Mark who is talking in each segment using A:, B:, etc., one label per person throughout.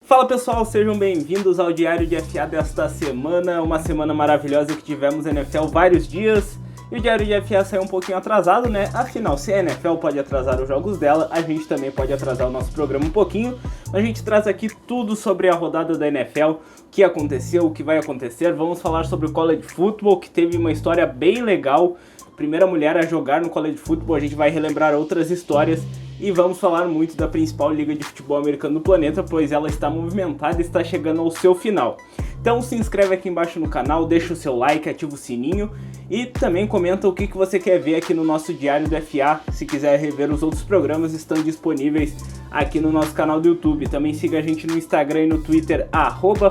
A: Fala pessoal, sejam bem-vindos ao Diário de FA desta semana, uma semana maravilhosa que tivemos NFL vários dias. E o Diário de FA saiu um pouquinho atrasado, né? Afinal, se a NFL pode atrasar os jogos dela, a gente também pode atrasar o nosso programa um pouquinho. A gente traz aqui tudo sobre a rodada da NFL, o que aconteceu, o que vai acontecer. Vamos falar sobre o college football, que teve uma história bem legal. Primeira mulher a jogar no college football, a gente vai relembrar outras histórias. E vamos falar muito da principal liga de futebol americano do planeta, pois ela está movimentada e está chegando ao seu final. Então se inscreve aqui embaixo no canal, deixa o seu like, ativa o sininho e também comenta o que você quer ver aqui no nosso Diário do FA. Se quiser rever os outros programas, estão disponíveis aqui no nosso canal do YouTube. Também siga a gente no Instagram e no Twitter,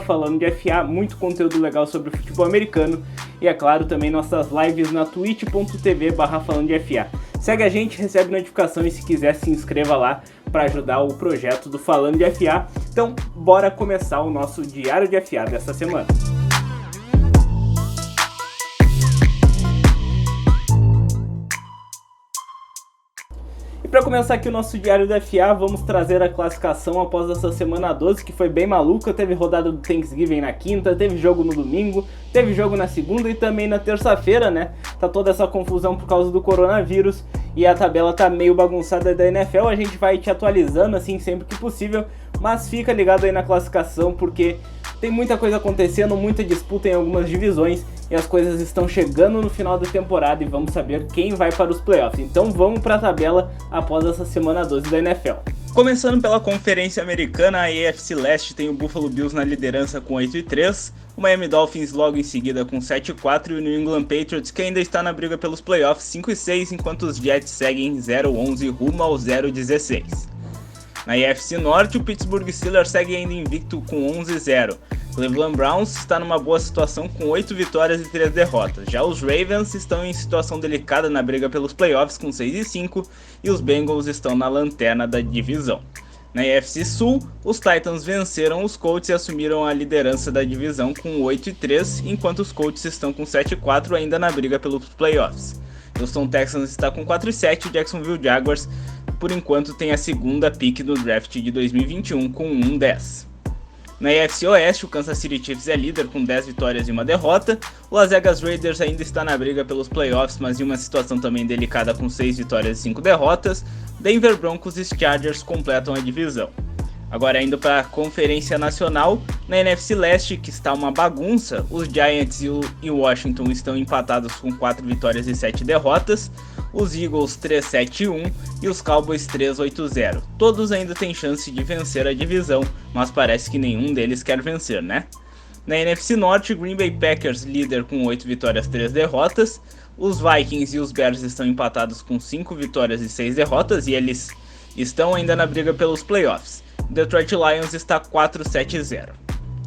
A: @FalandoDeFA, muito conteúdo legal sobre o futebol americano. E é claro, também nossas lives na twitch.tv/FalandoDeFA. Segue a gente, recebe notificação e se quiser se inscreva lá para ajudar o projeto do Falando de FA. Então, bora começar o nosso Diário de FA dessa semana. E para começar aqui o nosso Diário da FA, vamos trazer a classificação após essa semana 12, que foi bem maluca. Teve rodada do Thanksgiving na quinta, teve jogo no domingo, teve jogo na segunda e também na terça-feira, né? Tá toda essa confusão por causa do coronavírus e a tabela tá meio bagunçada da NFL. A gente vai te atualizando assim sempre que possível, mas fica ligado aí na classificação porque tem muita coisa acontecendo, muita disputa em algumas divisões e as coisas estão chegando no final da temporada e vamos saber quem vai para os playoffs. Então vamos para a tabela após essa semana 12 da NFL. Começando pela Conferência Americana, a AFC Leste tem o Buffalo Bills na liderança com 8-3, o Miami Dolphins logo em seguida com 7-4 e o New England Patriots, que ainda está na briga pelos playoffs, 5-6, enquanto os Jets seguem 0-11 rumo ao 0-16. Na AFC Norte, o Pittsburgh Steelers segue ainda invicto com 11-0. Cleveland Browns está numa boa situação com 8 vitórias e 3 derrotas. Já os Ravens estão em situação delicada na briga pelos playoffs com 6-5 e os Bengals estão na lanterna da divisão. Na AFC Sul, os Titans venceram os Colts e assumiram a liderança da divisão com 8-3, enquanto os Colts estão com 7-4 ainda na briga pelos playoffs. Houston Texans está com 4-7 e o Jacksonville Jaguars, por enquanto, tem a segunda pick do draft de 2021 com 1-10. Na AFC Oeste, o Kansas City Chiefs é líder com 10 vitórias e uma derrota. O Las Vegas Raiders ainda está na briga pelos playoffs, mas em uma situação também delicada com 6 vitórias e 5 derrotas. Denver Broncos e Chargers completam a divisão. Agora indo para a Conferência Nacional, na NFC Leste, que está uma bagunça, os Giants e o Washington estão empatados com 4 vitórias e 7 derrotas, os Eagles 3-7-1 e os Cowboys 3-8-0. Todos ainda têm chance de vencer a divisão, mas parece que nenhum deles quer vencer, né? Na NFC Norte, Green Bay Packers líder com 8 vitórias e 3 derrotas, os Vikings e os Bears estão empatados com 5 vitórias e 6 derrotas e eles estão ainda na briga pelos playoffs. Detroit Lions está 4-7-0.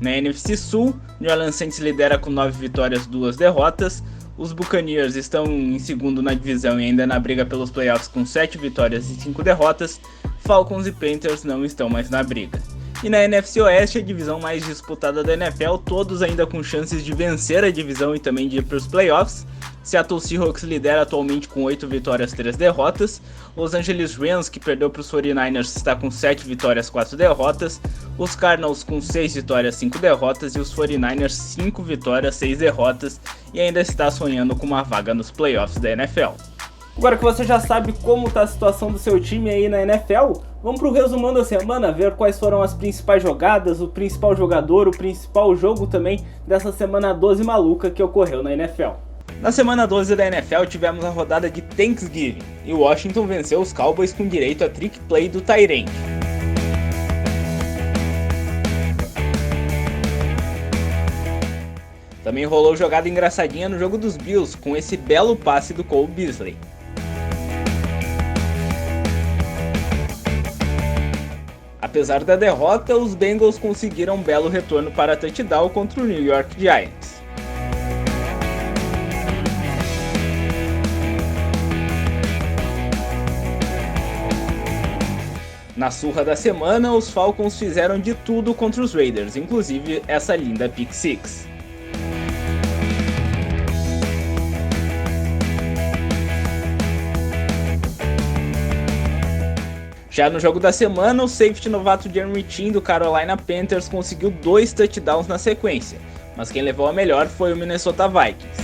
A: Na NFC Sul, New Orleans Saints lidera com 9 vitórias e 2 derrotas. Os Buccaneers estão em segundo na divisão e ainda na briga pelos playoffs com 7 vitórias e 5 derrotas. Falcons e Panthers não estão mais na briga. E na NFC Oeste, a divisão mais disputada da NFL, todos ainda com chances de vencer a divisão e também de ir para os playoffs. Seattle Seahawks lidera atualmente com 8 vitórias e 3 derrotas. Los Angeles Rams, que perdeu para os 49ers, está com 7 vitórias e 4 derrotas. Os Cardinals com 6 vitórias e 5 derrotas. E os 49ers 5 vitórias e 6 derrotas. E ainda está sonhando com uma vaga nos playoffs da NFL. Agora que você já sabe como está a situação do seu time aí na NFL, vamos para o resumão da semana, ver quais foram as principais jogadas, o principal jogador, o principal jogo também dessa semana 12 maluca que ocorreu na NFL. Na semana 12 da NFL tivemos a rodada de Thanksgiving e o Washington venceu os Cowboys com direito a trick play do Tyrant. Também rolou jogada engraçadinha no jogo dos Bills com esse belo passe do Cole Beasley. Apesar da derrota, os Bengals conseguiram um belo retorno para touchdown contra o New York Giants. Na surra da semana, os Falcons fizeram de tudo contra os Raiders, inclusive essa linda pick six. Já no jogo da semana, o safety novato Jeremy Chin do Carolina Panthers conseguiu 2 touchdowns na sequência, mas quem levou a melhor foi o Minnesota Vikings.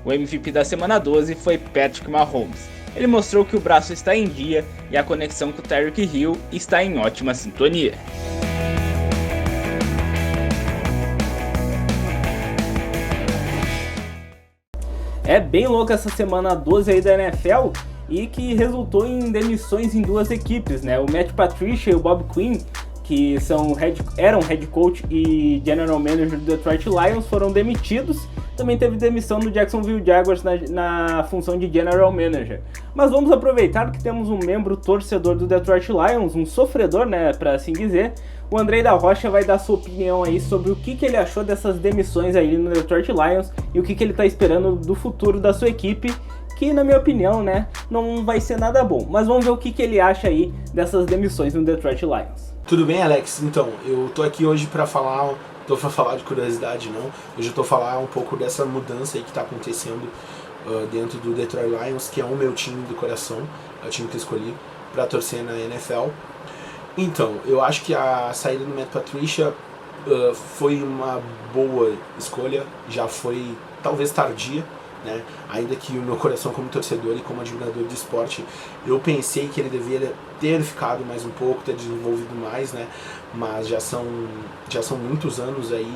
A: O MVP da semana 12 foi Patrick Mahomes. Ele mostrou que o braço está em dia e a conexão com o Tyreek Hill está em ótima sintonia. É bem louca essa semana 12 aí da NFL e que resultou em demissões em 2 equipes, né? O Matt Patricia e o Bob Quinn, que eram head coach e general manager do Detroit Lions, foram demitidos. Também teve demissão do Jacksonville Jaguars na função de general manager. Mas vamos aproveitar que temos um membro torcedor do Detroit Lions, um sofredor, né, para assim dizer. O Andrei da Rocha vai dar sua opinião aí sobre o que ele achou dessas demissões aí no Detroit Lions e o que ele tá esperando do futuro da sua equipe, que na minha opinião, né, não vai ser nada bom. Mas vamos ver o que ele acha aí dessas demissões no Detroit Lions.
B: Tudo bem, Alex? Então, eu tô aqui hoje para falar, tô pra falar de curiosidade não, hoje eu tô falar um pouco dessa mudança aí que tá acontecendo dentro do Detroit Lions, que é o meu time do coração, é o time que eu escolhi para torcer na NFL. Então, eu acho que a saída do Matt Patricia foi uma boa escolha, já foi talvez tardia, né? Ainda que o meu coração como torcedor e como admirador de esporte, eu pensei que ele deveria ter ficado mais um pouco, ter desenvolvido mais, né? Mas já são muitos anos aí,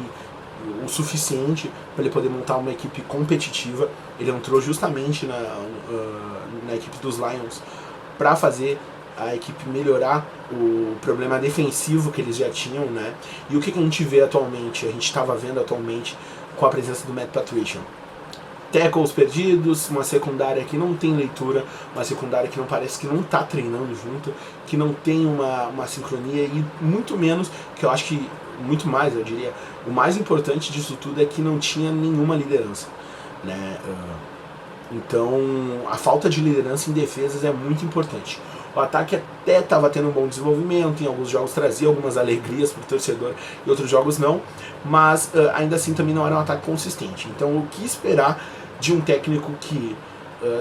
B: o suficiente para ele poder montar uma equipe competitiva. Ele entrou justamente na equipe dos Lions para fazer a equipe melhorar o problema defensivo que eles já tinham, né? E o que a gente vê atualmente, a gente estava vendo atualmente com a presença do Matt Patricia? Tackles perdidos, uma secundária que não tem leitura, uma secundária que não parece que não está treinando junto, que não tem uma sincronia e muito menos, que eu acho que, muito mais eu diria, o mais importante disso tudo é que não tinha nenhuma liderança, né? Então a falta de liderança em defesas é muito importante. O ataque até estava tendo um bom desenvolvimento, em alguns jogos trazia algumas alegrias para o torcedor, e outros jogos não, mas ainda assim também não era um ataque consistente. Então o que esperar de um técnico que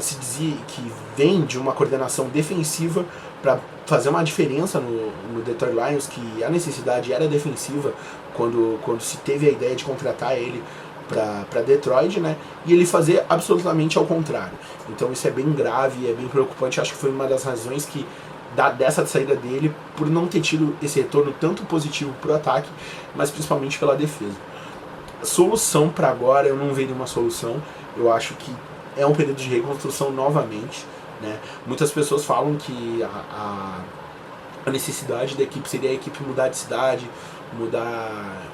B: se dizia que vem de uma coordenação defensiva para fazer uma diferença no Detroit Lions, que a necessidade era defensiva quando se teve a ideia de contratar ele para Detroit, né? E ele fazer absolutamente ao contrário. Então isso é bem grave, é bem preocupante. Acho que foi uma das razões dessa saída dele, por não ter tido esse retorno tanto positivo para o ataque, mas principalmente pela defesa. Solução para agora, eu não vejo uma solução. Eu acho que é um período de reconstrução novamente, né? Muitas pessoas falam que a necessidade da equipe seria a equipe mudar de cidade, mudar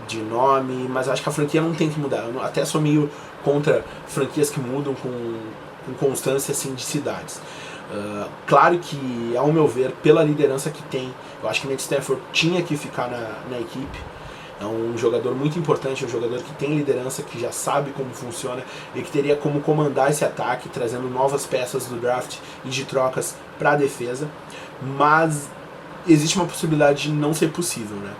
B: de nome, mas acho que a franquia não tem que mudar. Eu até sou meio contra franquias que mudam com constância assim, de cidades. Claro que, ao meu ver, pela liderança que tem, eu acho que Matt Stafford tinha que ficar na equipe. É um jogador muito importante, um jogador que tem liderança, que já sabe como funciona e que teria como comandar esse ataque, trazendo novas peças do draft e de trocas para a defesa. Mas existe uma possibilidade de não ser possível, né?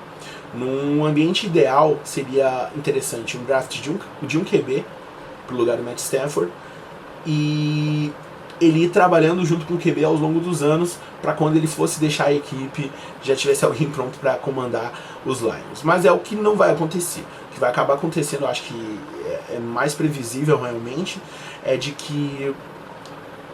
B: Num ambiente ideal, seria interessante um draft de um QB para o lugar do Matt Stafford e ele ir trabalhando junto com o QB ao longo dos anos para quando ele fosse deixar a equipe já tivesse alguém pronto para comandar os Lions. Mas é o que não vai acontecer. O que vai acabar acontecendo, eu acho que é mais previsível realmente, é de que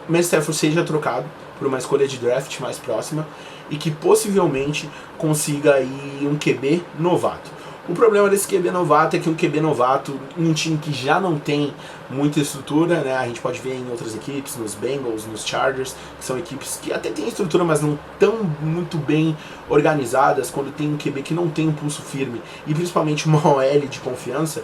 B: o Matt Stafford seja trocado por uma escolha de draft mais próxima e que possivelmente consiga aí um QB novato. O problema desse QB novato é que um QB novato em um time que já não tem muita estrutura, né? A gente pode ver em outras equipes, nos Bengals, nos Chargers, que são equipes que até têm estrutura, mas não tão muito bem organizadas. Quando tem um QB que não tem um pulso firme e principalmente uma OL de confiança,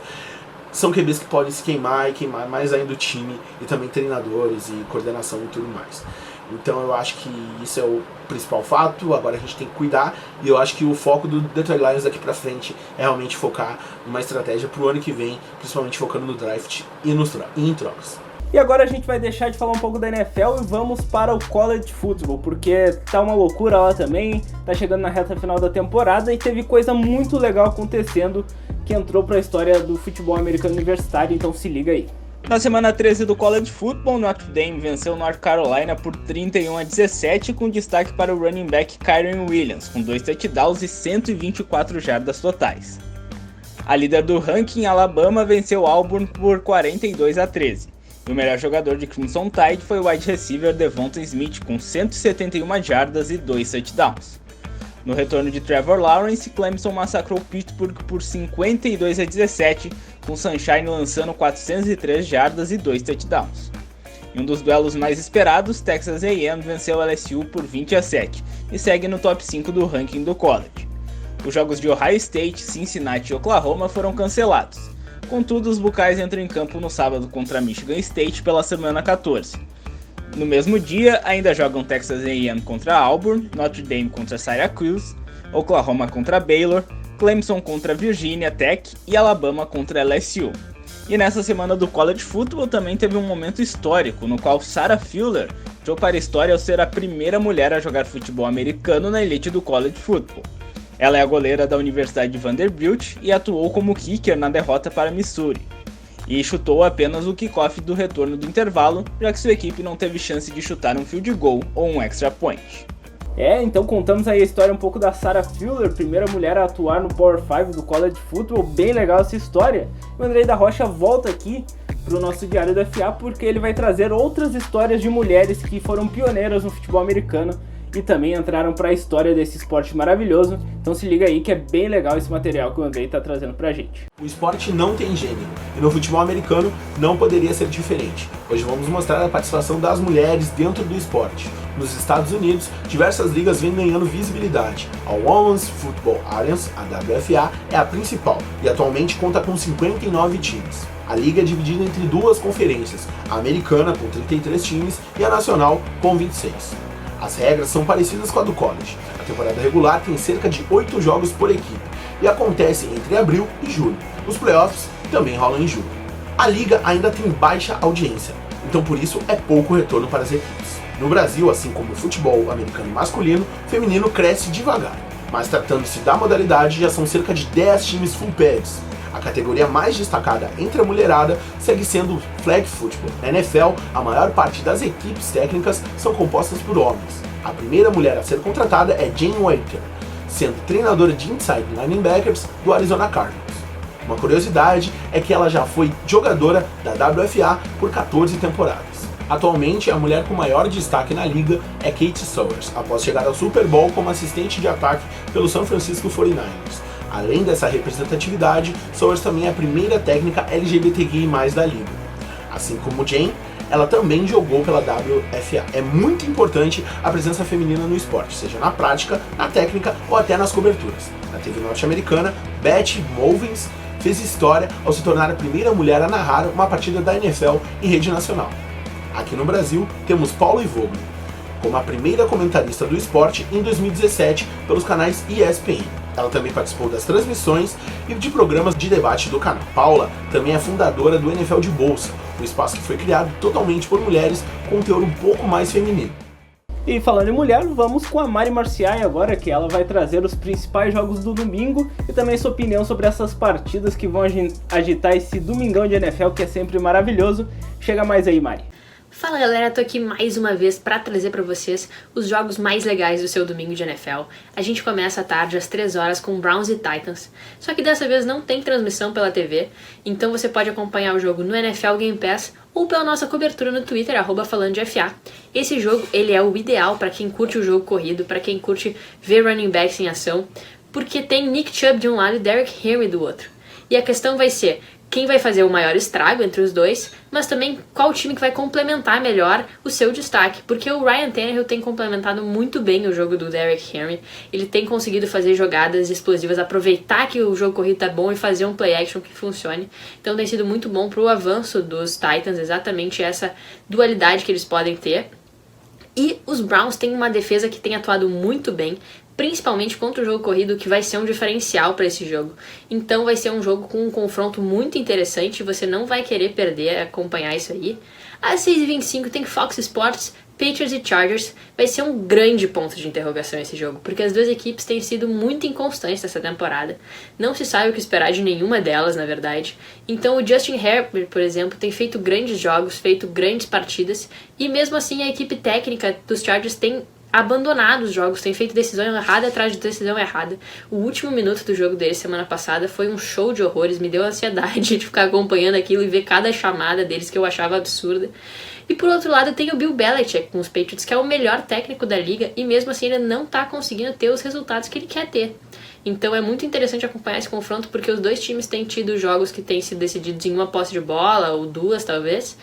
B: são QBs que podem se queimar e queimar mais ainda o time e também treinadores e coordenação e tudo mais. Então eu acho que isso é o principal fato, agora a gente tem que cuidar, e eu acho que o foco do Detroit Lions daqui pra frente é realmente focar numa estratégia pro ano que vem, principalmente focando no draft e em trocas.
A: E agora a gente vai deixar de falar um pouco da NFL e vamos para o College Football, porque tá uma loucura lá também, tá chegando na reta final da temporada e teve coisa muito legal acontecendo que entrou para a história do futebol americano universitário, então se liga aí. Na semana 13 do College Football, Notre Dame venceu North Carolina por 31-17, com destaque para o running back Kyren Williams, com 2 touchdowns e 124 jardas totais. A líder do ranking, Alabama, venceu Auburn por 42-13. E o melhor jogador de Crimson Tide foi o wide receiver Devonta Smith, com 171 jardas e 2 touchdowns. No retorno de Trevor Lawrence, Clemson massacrou Pittsburgh por 52-17, com Sunshine lançando 403 jardas e 2 touchdowns. Em um dos duelos mais esperados, Texas A&M venceu LSU por 20-7 e segue no top 5 do ranking do college. Os jogos de Ohio State, Cincinnati e Oklahoma foram cancelados. Contudo, os Buckeyes entram em campo no sábado contra Michigan State pela semana 14. No mesmo dia, ainda jogam Texas A&M contra Auburn, Notre Dame contra Syracuse, Oklahoma contra Baylor, Clemson contra Virginia Tech e Alabama contra LSU. E nessa semana do College Football também teve um momento histórico, no qual Sarah Fuller entrou para a história ao ser a primeira mulher a jogar futebol americano na elite do College Football. Ela é a goleira da Universidade de Vanderbilt e atuou como kicker na derrota para Missouri. E chutou apenas o kickoff do retorno do intervalo, já que sua equipe não teve chance de chutar um field goal ou um extra point. Então contamos aí a história um pouco da Sarah Fuller, primeira mulher a atuar no Power 5 do College Football, bem legal essa história. O Andrei da Rocha volta aqui para o nosso Diário do FA porque ele vai trazer outras histórias de mulheres que foram pioneiras no futebol americano e também entraram para a história desse esporte maravilhoso. Então se liga aí que é bem legal esse material que o Andrei está trazendo pra gente.
B: O esporte não tem gênero, e no futebol americano não poderia ser diferente. Hoje vamos mostrar a participação das mulheres dentro do esporte. Nos Estados Unidos, diversas ligas vêm ganhando visibilidade. A Women's Football Alliance, a WFA, é a principal e atualmente conta com 59 times. A liga é dividida entre duas conferências, a americana com 33 times e a nacional com 26. As regras são parecidas com a do college. A temporada regular tem cerca de 8 jogos por equipe e acontece entre abril e julho. Os playoffs também rolam em julho. A liga ainda tem baixa audiência, então por isso é pouco retorno para as equipes. No Brasil, assim como o futebol americano masculino, o feminino cresce devagar, mas tratando-se da modalidade já são cerca de 10 times full pads. A categoria mais destacada entre a mulherada segue sendo o Flag Football. Na NFL, a maior parte das equipes técnicas são compostas por homens. A primeira mulher a ser contratada é Jane Waiter, sendo treinadora de inside linebackers do Arizona Cardinals. Uma curiosidade é que ela já foi jogadora da WFA por 14 temporadas. Atualmente, a mulher com maior destaque na liga é Kate Sowers, após chegar ao Super Bowl como assistente de ataque pelo San Francisco 49ers. Além dessa representatividade, Sowers também é a primeira técnica LGBTQI+, da liga. Assim como Jane, ela também jogou pela WFA. É muito importante a presença feminina no esporte, seja na prática, na técnica ou até nas coberturas. Na TV norte-americana, Beth Movins fez história ao se tornar a primeira mulher a narrar uma partida da NFL em rede nacional. Aqui no Brasil, temos Paula Ivoglu, como a primeira comentarista do esporte em 2017 pelos canais ESPN. Ela também participou das transmissões e de programas de debate do canal. Paula também é fundadora do NFL de Bolsa, um espaço que foi criado totalmente por mulheres com um teor um pouco mais feminino.
A: E falando em mulher, vamos com a Mari Marciai agora, que ela vai trazer os principais jogos do domingo e também sua opinião sobre essas partidas que vão agitar esse domingão de NFL, que é sempre maravilhoso. Chega mais aí, Mari.
C: Fala galera, tô aqui mais uma vez para trazer para vocês os jogos mais legais do seu domingo de NFL. A gente começa à tarde às 3 horas com Browns e Titans, só que dessa vez não tem transmissão pela TV, então você pode acompanhar o jogo no NFL Game Pass ou pela nossa cobertura no Twitter, @falandodefa. Esse jogo ele é o ideal para quem curte o jogo corrido, para quem curte ver running backs em ação, porque tem Nick Chubb de um lado e Derrick Henry do outro. E a questão vai ser quem vai fazer o maior estrago entre os dois, mas também qual time que vai complementar melhor o seu destaque, porque o Ryan Tannehill tem complementado muito bem o jogo do Derrick Henry, ele tem conseguido fazer jogadas explosivas, aproveitar que o jogo corrido tá bom e fazer um play action que funcione, então tem sido muito bom pro avanço dos Titans, exatamente essa dualidade que eles podem ter. E os Browns têm uma defesa que tem atuado muito bem, principalmente contra o jogo corrido, que vai ser um diferencial para esse jogo. Então vai ser um jogo com um confronto muito interessante, você não vai querer perder, acompanhar isso aí. Às 6h25 tem Fox Sports, Patriots e Chargers vai ser um grande ponto de interrogação esse jogo, porque as duas equipes têm sido muito inconstantes essa temporada. Não se sabe o que esperar de nenhuma delas, na verdade. Então o Justin Herbert, por exemplo, tem feito grandes jogos, feito grandes partidas, e mesmo assim a equipe técnica dos Chargers tem abandonado os jogos, tem feito decisão errada atrás de decisão errada. O último minuto do jogo deles semana passada foi um show de horrores, me deu ansiedade de ficar acompanhando aquilo e ver cada chamada deles que eu achava absurda. E por outro lado tem o Bill Belichick com os Patriots, que é o melhor técnico da liga e mesmo assim ele não está conseguindo ter os resultados que ele quer ter. Então é muito interessante acompanhar esse confronto porque os dois times têm tido jogos que têm sido decididos em uma posse de bola ou duas talvez.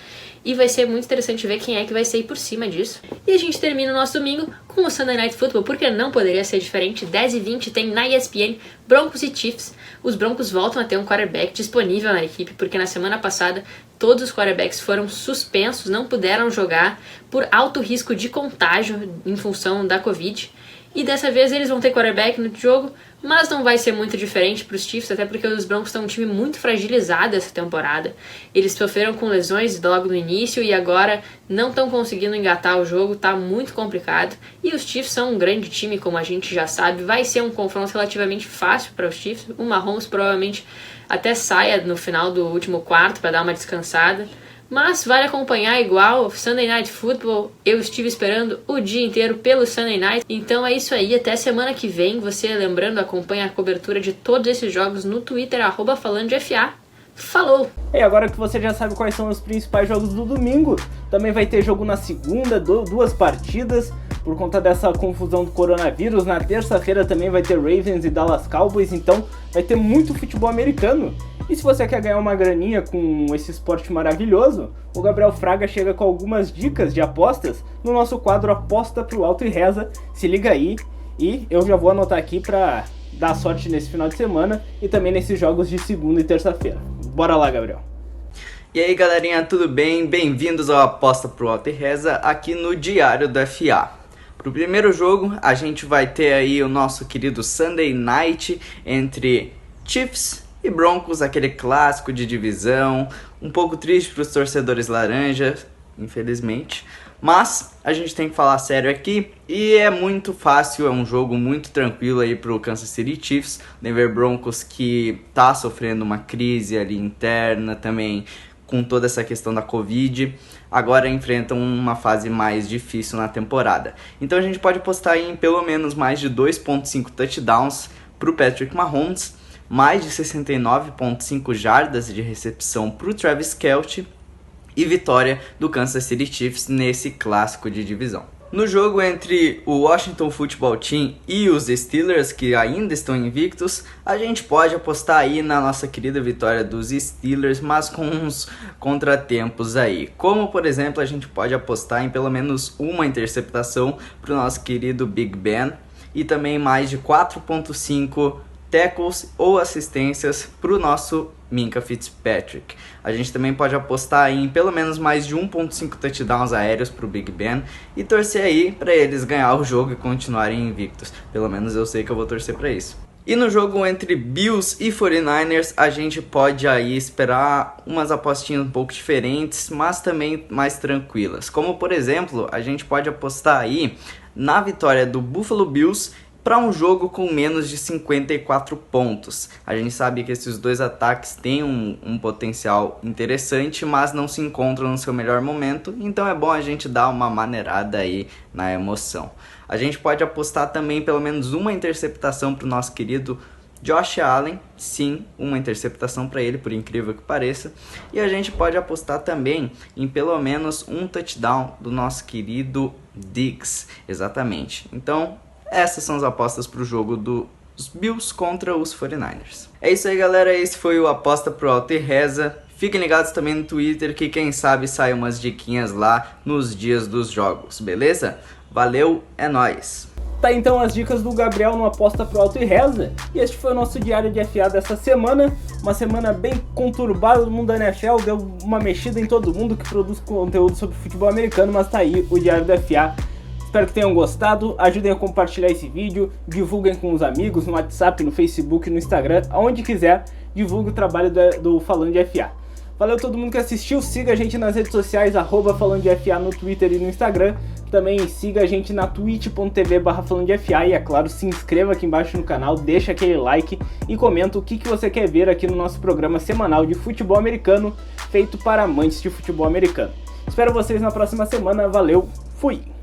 C: E vai ser muito interessante ver quem é que vai sair por cima disso. E a gente termina o nosso domingo com o Sunday Night Football, porque não poderia ser diferente. 10h20 tem na ESPN Broncos e Chiefs. Os Broncos voltam a ter um quarterback disponível na equipe, porque na semana passada todos os quarterbacks foram suspensos, não puderam jogar por alto risco de contágio em função da Covid. E dessa vez eles vão ter quarterback no jogo, mas não vai ser muito diferente para os Chiefs, até porque os Broncos estão um time muito fragilizado essa temporada. Eles sofreram com lesões logo no início e agora não estão conseguindo engatar o jogo, tá muito complicado. E os Chiefs são um grande time, como a gente já sabe, vai ser um confronto relativamente fácil para os Chiefs. O Mahomes provavelmente até saia no final do último quarto para dar uma descansada. Mas vale acompanhar igual Sunday Night Football. Eu estive esperando o dia inteiro pelo Sunday Night. Então é isso aí, até semana que vem. Você, lembrando, acompanha a cobertura de todos esses jogos no Twitter, @FalandoDeFA. Falou!
A: E agora que você já sabe quais são os principais jogos do domingo, também vai ter jogo na segunda, duas partidas, por conta dessa confusão do coronavírus. Na terça-feira também vai ter Ravens e Dallas Cowboys, então vai ter muito futebol americano. E se você quer ganhar uma graninha com esse esporte maravilhoso, o Gabriel Fraga chega com algumas dicas de apostas no nosso quadro Aposta pro Alto e Reza. Se liga aí, e eu já vou anotar aqui pra dar sorte nesse final de semana e também nesses jogos de segunda e terça-feira. Bora lá, Gabriel.
D: E aí, galerinha, tudo bem? Bem-vindos ao Aposta pro Alto e Reza aqui no Diário do FA. Pro primeiro jogo, a gente vai ter aí o nosso querido Sunday Night entre Chiefs e Broncos, aquele clássico de divisão, um pouco triste para os torcedores laranjas, infelizmente. Mas a gente tem que falar sério aqui e é muito fácil, é um jogo muito tranquilo aí pro Kansas City Chiefs. Denver Broncos que tá sofrendo uma crise ali interna também com toda essa questão da Covid. Agora enfrentam uma fase mais difícil na temporada. Então a gente pode apostar em pelo menos mais de 2.5 touchdowns pro Patrick Mahomes, mais de 69.5 jardas de recepção para o Travis Kelce e vitória do Kansas City Chiefs nesse clássico de divisão. No jogo entre o Washington Football Team e os Steelers, que ainda estão invictos, a gente pode apostar aí na nossa querida vitória dos Steelers, mas com uns contratempos aí. Como, por exemplo, a gente pode apostar em pelo menos uma interceptação para o nosso querido Big Ben e também mais de 4.5 tackles ou assistências para o nosso Minkah Fitzpatrick. A gente também pode apostar em pelo menos mais de 1.5 touchdowns aéreos para o Big Ben e torcer aí para eles ganhar o jogo e continuarem invictos. Pelo menos eu sei que eu vou torcer para isso. E no jogo entre Bills e 49ers, a gente pode aí esperar umas apostinhas um pouco diferentes, mas também mais tranquilas. Como, por exemplo, a gente pode apostar aí na vitória do Buffalo Bills para um jogo com menos de 54 pontos. A gente sabe que esses dois ataques têm um potencial interessante, mas não se encontram no seu melhor momento, então é bom a gente dar uma maneirada aí na emoção. A gente pode apostar também pelo menos uma interceptação para o nosso querido Josh Allen, sim, uma interceptação para ele, por incrível que pareça. E a gente pode apostar também em pelo menos um touchdown do nosso querido Diggs, exatamente. Então, essas são as apostas para o jogo dos Bills contra os 49ers. É isso aí, galera. Esse foi o Aposta pro Alto e Reza. Fiquem ligados também no Twitter que quem sabe sai umas diquinhas lá nos dias dos jogos, beleza? Valeu, é nóis!
A: Tá então as dicas do Gabriel no Aposta pro Alto e Reza. E este foi o nosso Diário de FA dessa semana. Uma semana bem conturbada do mundo da NFL. Deu uma mexida em todo mundo que produz conteúdo sobre futebol americano. Mas tá aí o Diário da FA. Espero que tenham gostado, ajudem a compartilhar esse vídeo, divulguem com os amigos no WhatsApp, no Facebook, no Instagram, aonde quiser, divulgue o trabalho do Falando de FA. Valeu todo mundo que assistiu, siga a gente nas redes sociais, @Falando de FA no Twitter e no Instagram, que Também siga a gente na twitch.tv/falandodefa e, é claro, se inscreva aqui embaixo no canal, deixa aquele like e comenta o que você quer ver aqui no nosso programa semanal de futebol americano, feito para amantes de futebol americano. Espero vocês na próxima semana, valeu, fui!